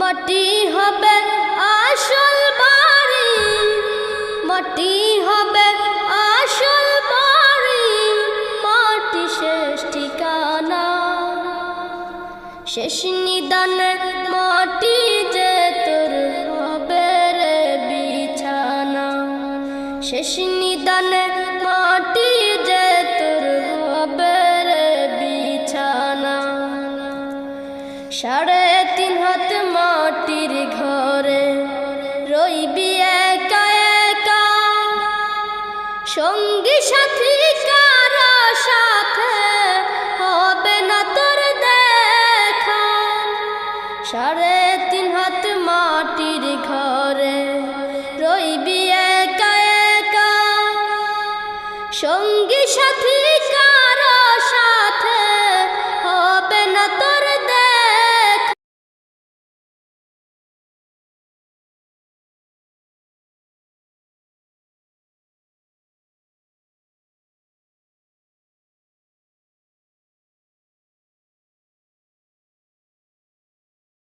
মাটি হবে আসল বাড়ি, মাটি হবে আসল বাড়ি, মাটি শেষ ঠিকানা। শেষ নিদানে মাটি যে তোর হবে রে বিছানা, শেষ নিদানে মাটি যে তোর হবে রে বিছানা। 3.5 হাত মাটির ঘরে রইবি একা একা, সঙ্গী সাথী কারো সাথে হবে না তোর দেখা। 3.5 হাত মাটির ঘরে রইবি একা একা, সঙ্গী সাথী